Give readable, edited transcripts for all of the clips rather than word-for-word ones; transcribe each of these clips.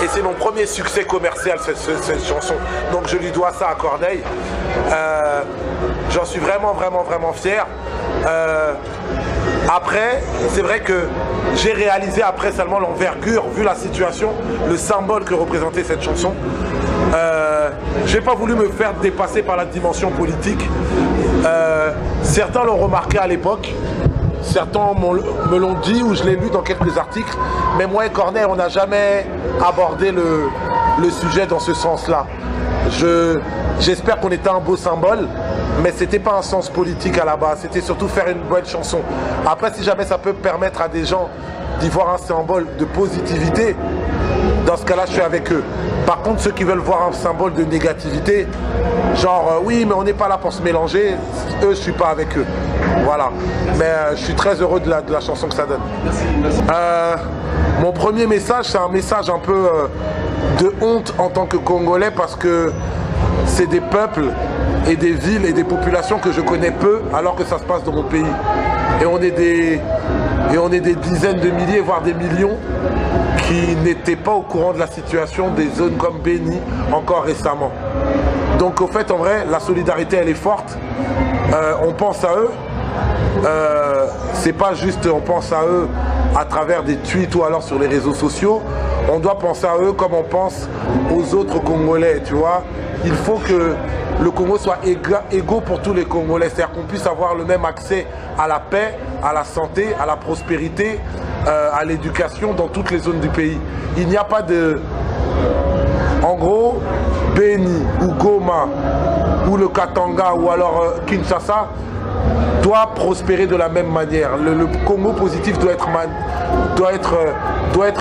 Et c'est mon premier succès commercial, cette chanson. Donc je lui dois ça à Corneille. J'en suis vraiment fier. Après, c'est vrai que j'ai réalisé après seulement l'envergure, vu la situation, le symbole que représentait cette chanson. J'ai pas voulu me faire dépasser par la dimension politique. Certains l'ont remarqué à l'époque. Certains me l'ont dit ou je l'ai lu dans quelques articles. Mais moi et Corneille, on n'a jamais abordé le sujet dans ce sens-là. J'espère qu'on était un beau symbole, mais c'était pas un sens politique à la base. C'était surtout faire une bonne chanson. Après, si jamais ça peut permettre à des gens d'y voir un symbole de positivité, dans ce cas-là, je suis avec eux. Par contre, ceux qui veulent voir un symbole de négativité, genre oui, mais on n'est pas là pour se mélanger, eux, je suis pas avec eux. Voilà. Mais je suis très heureux de la chanson que ça donne. Mon premier message, c'est un message un peu de honte en tant que Congolais, parce que c'est des peuples et des villes et des populations que je connais peu, alors que ça se passe dans mon pays. Et on est des dizaines de milliers, voire des millions, qui n'étaient pas au courant de la situation des zones comme Béni encore récemment. Donc au fait, en vrai, la solidarité, elle est forte. On pense à eux. C'est pas juste on pense à eux à travers des tweets ou alors sur les réseaux sociaux. On doit penser à eux comme on pense aux autres Congolais, tu vois. Il faut que le Congo soit égaux pour tous les Congolais. C'est-à-dire qu'on puisse avoir le même accès à la paix, à la santé, à la prospérité, à l'éducation dans toutes les zones du pays. Il n'y a pas de... En gros, Béni ou Goma ou le Katanga ou alors Kinshasa doit prospérer de la même manière. Le Congo positif doit être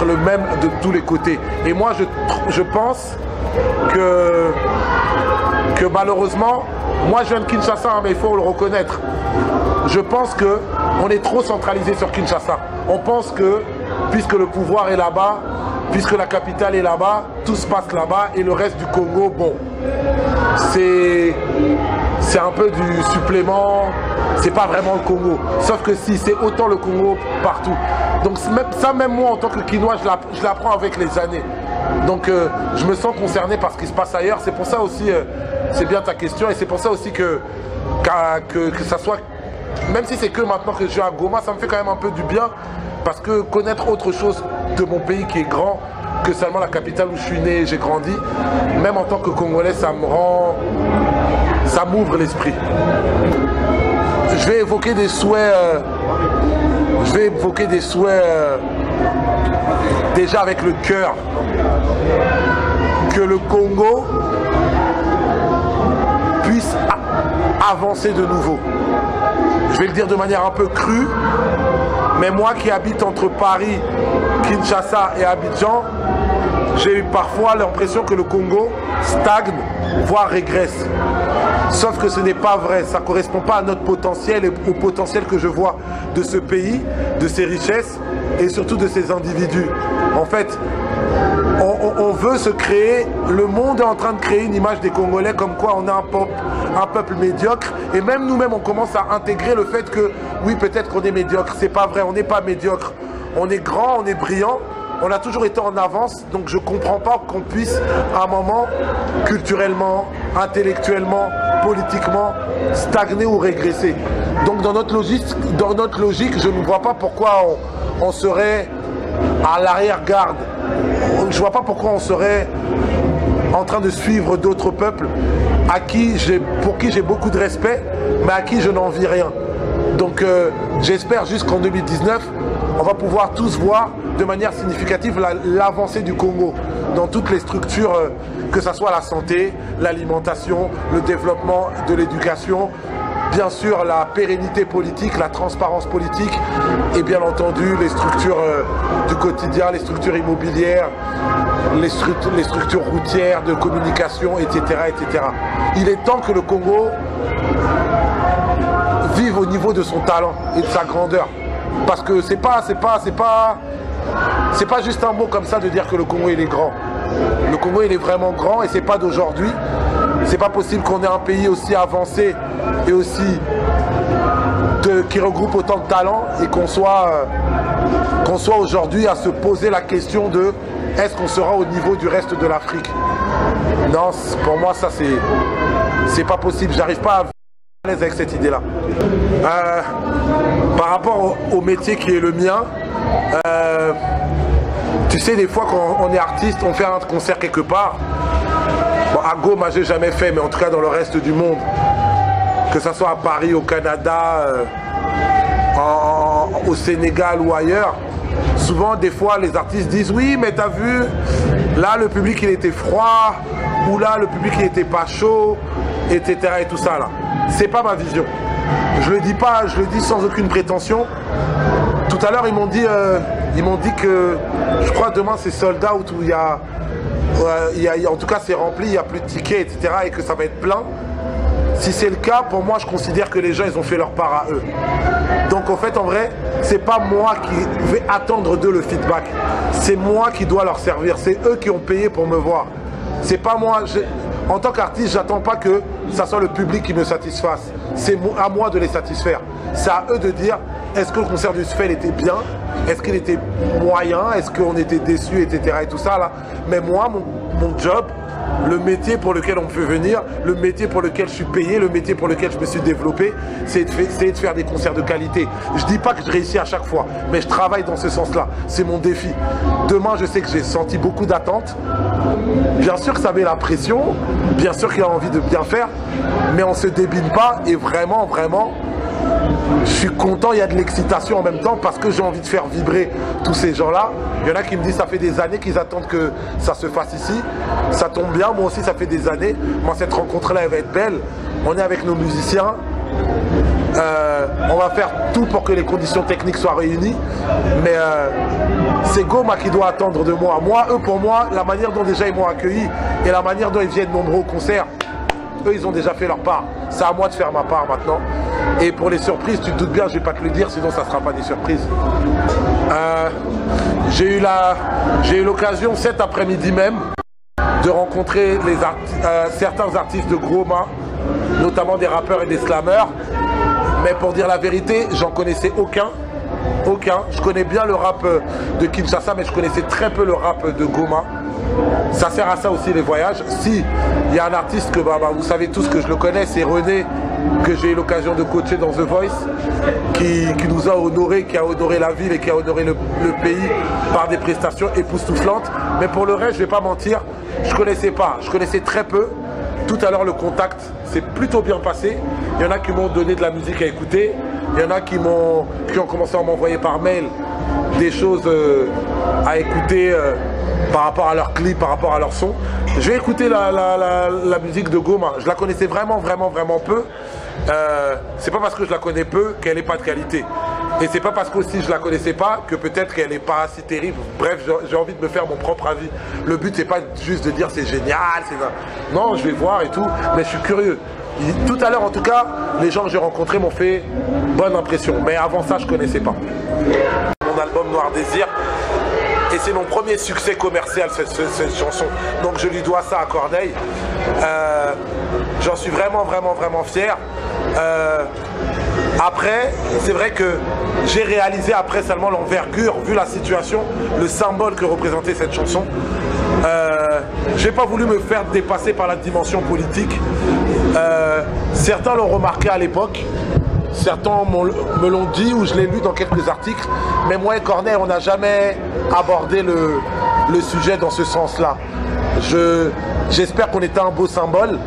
le même de tous les côtés. Et moi, je pense que malheureusement, moi je viens de Kinshasa, mais il faut le reconnaître. Je pense qu'on est trop centralisé sur Kinshasa. On pense que, puisque le pouvoir est là-bas, puisque la capitale est là-bas, tout se passe là-bas, et le reste du Congo, bon, c'est un peu du supplément, c'est pas vraiment le Congo. Sauf que si, c'est autant le Congo partout. Donc ça, même moi, en tant que Kinois, je l'apprends avec les années. Donc je me sens concerné par ce qui se passe ailleurs. C'est pour ça aussi, c'est bien ta question, et c'est pour ça aussi que ça soit, même si c'est que maintenant que je suis à Goma, ça me fait quand même un peu du bien, parce que connaître autre chose de mon pays qui est grand que seulement la capitale où je suis né et j'ai grandi, même en tant que Congolais, ça m'ouvre l'esprit. Je vais évoquer des souhaits, déjà avec le cœur, que le Congo puisse avancer de nouveau. Je vais le dire de manière un peu crue, mais moi qui habite entre Paris, Kinshasa et Abidjan, j'ai eu parfois l'impression que le Congo stagne, voire régresse. Sauf que ce n'est pas vrai, ça ne correspond pas à notre potentiel et au potentiel que je vois de ce pays, de ses richesses et surtout de ses individus. En fait, on veut se créer, le monde est en train de créer une image des Congolais comme quoi on est un peuple médiocre, et même nous-mêmes on commence à intégrer le fait que oui, peut-être qu'on est médiocre. C'est pas vrai, on n'est pas médiocre, on est grand, on est brillant, on a toujours été en avance. Donc je comprends pas qu'on puisse à un moment culturellement, intellectuellement, politiquement stagner ou régresser. Donc dans notre logique, je ne vois pas pourquoi on serait à l'arrière-garde. Je ne vois pas pourquoi on serait en train de suivre d'autres peuples pour qui j'ai beaucoup de respect, mais à qui je n'envie rien. Donc j'espère juste qu'en 2019, on va pouvoir tous voir de manière significative l'avancée du Congo dans toutes les structures, que ce soit la santé, l'alimentation, le développement de l'éducation, bien sûr la pérennité politique, la transparence politique, et bien entendu les structures du quotidien, les structures immobilières, les structures routières, de communication, etc., etc. Il est temps que le Congo vive au niveau de son talent et de sa grandeur. Parce que c'est pas juste un mot comme ça de dire que le Congo il est grand. Le Congo il est vraiment grand, et c'est pas d'aujourd'hui. C'est pas possible qu'on ait un pays aussi avancé et aussi qui regroupe autant de talents, et qu'on soit aujourd'hui à se poser la question de est-ce qu'on sera au niveau du reste de l'Afrique? Non, pour moi, ça, c'est pas possible. J'arrive pas à être à l'aise avec cette idée-là. Par rapport au métier qui est le mien, tu sais, des fois, quand on est artiste, on fait un concert quelque part. Bon, à Goma, j'ai jamais fait, mais en tout cas dans le reste du monde, que ce soit à Paris, au Canada, au Sénégal ou ailleurs, souvent, des fois, les artistes disent « Oui, mais t'as vu, là, le public, il était froid, ou là, le public, il était pas chaud, etc. » et tout ça, là. C'est pas ma vision. Je le dis pas, je le dis sans aucune prétention. Tout à l'heure, ils m'ont dit que, je crois, demain, c'est sold out, où il y a, en tout cas, c'est rempli, il n'y a plus de tickets, etc. et que ça va être plein. Si c'est le cas, pour moi, je considère que les gens, ils ont fait leur part à eux. Donc, en fait, en vrai, c'est pas moi qui vais attendre d'eux le feedback. C'est moi qui dois leur servir. C'est eux qui ont payé pour me voir. C'est pas moi. En tant qu'artiste, j'attends pas que ça soit le public qui me satisfasse. C'est à moi de les satisfaire. C'est à eux de dire, est-ce que le concert du Sfel était bien? Est-ce qu'il était moyen? Est-ce qu'on était déçus, etc. et tout ça, là. Mais moi, mon job, le métier pour lequel on me fait venir, le métier pour lequel je suis payé, le métier pour lequel je me suis développé, c'est de faire des concerts de qualité. Je dis pas que je réussis à chaque fois, mais je travaille dans ce sens-là. C'est mon défi. Demain, je sais que j'ai senti beaucoup d'attentes. Bien sûr que ça met la pression, bien sûr qu'il y a envie de bien faire, mais on se débine pas et vraiment, vraiment, je suis content, il y a de l'excitation en même temps parce que j'ai envie de faire vibrer tous ces gens-là. Il y en a qui me disent ça fait des années qu'ils attendent que ça se fasse ici. Ça tombe bien, moi aussi ça fait des années. Moi cette rencontre-là elle va être belle. On est avec nos musiciens. On va faire tout pour que les conditions techniques soient réunies. Mais c'est Goma qui doit attendre de moi. Moi, eux pour moi, la manière dont déjà ils m'ont accueilli et la manière dont ils viennent nombreux au concert, eux ils ont déjà fait leur part. C'est à moi de faire ma part maintenant. Et pour les surprises, tu te doutes bien, je ne vais pas te le dire, sinon ça ne sera pas des surprises. J'ai eu l'occasion cet après-midi même de rencontrer certains artistes de Goma, notamment des rappeurs et des slammers. Mais pour dire la vérité, j'en connaissais aucun. Je connais bien le rap de Kinshasa, mais je connaissais très peu le rap de Goma. Ça sert à ça aussi les voyages. Si il y a un artiste que vous savez tous que je le connais, c'est René, que j'ai eu l'occasion de coacher dans The Voice, qui nous a honoré, qui a honoré la ville et qui a honoré le pays par des prestations époustouflantes. Mais pour le reste, je ne vais pas mentir, je connaissais pas, je connaissais très peu. Tout à l'heure, le contact s'est plutôt bien passé. Il y en a qui m'ont donné de la musique à écouter. Il y en a qui ont commencé à m'envoyer par mail des choses à écouter par rapport à leur clip, par rapport à leur son. Je vais écouter la musique de Goma. Je la connaissais vraiment peu. C'est pas parce que je la connais peu qu'elle n'est pas de qualité. Et c'est pas parce que si je la connaissais pas que peut-être qu'elle n'est pas si terrible. Bref, j'ai envie de me faire mon propre avis. Le but c'est pas juste de dire c'est génial, non, je vais voir et tout, mais je suis curieux. Tout à l'heure en tout cas, les gens que j'ai rencontrés m'ont fait bonne impression. Mais avant ça, je connaissais pas. Mon album Noir Désir. Et c'est mon premier succès commercial, cette chanson. Donc je lui dois ça à Corneille. J'en suis vraiment fier. Après, c'est vrai que j'ai réalisé après seulement l'envergure, vu la situation, le symbole que représentait cette chanson. J'ai pas voulu me faire dépasser par la dimension politique. Certains l'ont remarqué à l'époque. Certains me l'ont dit ou je l'ai lu dans quelques articles, mais moi et Corneille, on n'a jamais abordé le sujet dans ce sens-là. J'espère qu'on était un beau symbole,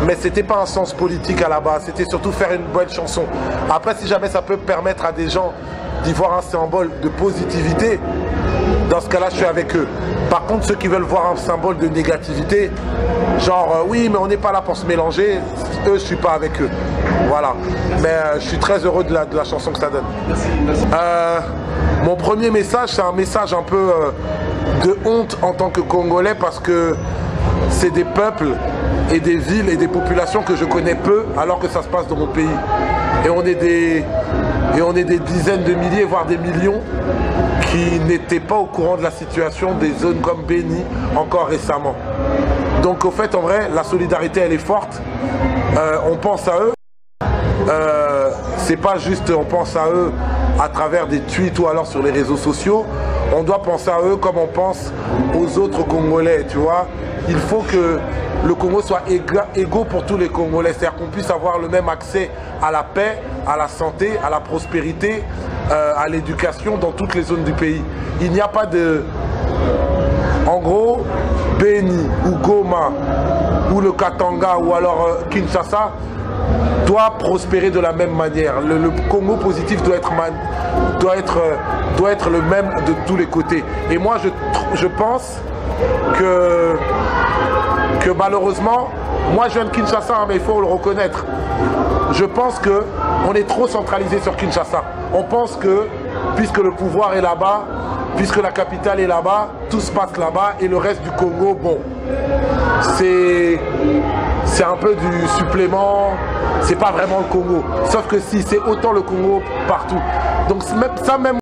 mais c'était pas un sens politique à la base, c'était surtout faire une bonne chanson. Après, si jamais ça peut permettre à des gens d'y voir un symbole de positivité, dans ce cas-là, je suis avec eux. Par contre, ceux qui veulent voir un symbole de négativité, genre oui, mais on n'est pas là pour se mélanger, eux, je suis pas avec eux. Voilà. Mais je suis très heureux de la chanson que ça donne. Mon premier message, c'est un message un peu de honte en tant que Congolais parce que c'est des peuples et des villes et des populations que je connais peu alors que ça se passe dans mon pays. Et on est des dizaines de milliers, voire des millions qui n'étaient pas au courant de la situation des zones comme Béni encore récemment. Donc au fait, en vrai, la solidarité, elle est forte. On pense à eux. C'est pas juste on pense à eux à travers des tweets ou alors sur les réseaux sociaux. on doit penser à eux comme on pense aux autres Congolais, tu vois. Il faut que le Congo soit égaux pour tous les Congolais, c'est-à-dire qu'on puisse avoir le même accès à la paix, à la santé, à la prospérité, à l'éducation dans toutes les zones du pays. Il n'y a pas de... En gros, Beni ou Goma ou le Katanga ou alors Kinshasa doit prospérer de la même manière. Le Congo positif doit être le même de tous les côtés. Et moi, je pense que malheureusement, moi je viens de Kinshasa, hein, mais il faut le reconnaître. Je pense qu'on est trop centralisé sur Kinshasa. On pense que, puisque le pouvoir est là-bas, puisque la capitale est là-bas, tout se passe là-bas et le reste du Congo, bon, c'est un peu du supplément, c'est pas vraiment le Congo. Sauf que si, c'est autant le Congo partout. Donc ça même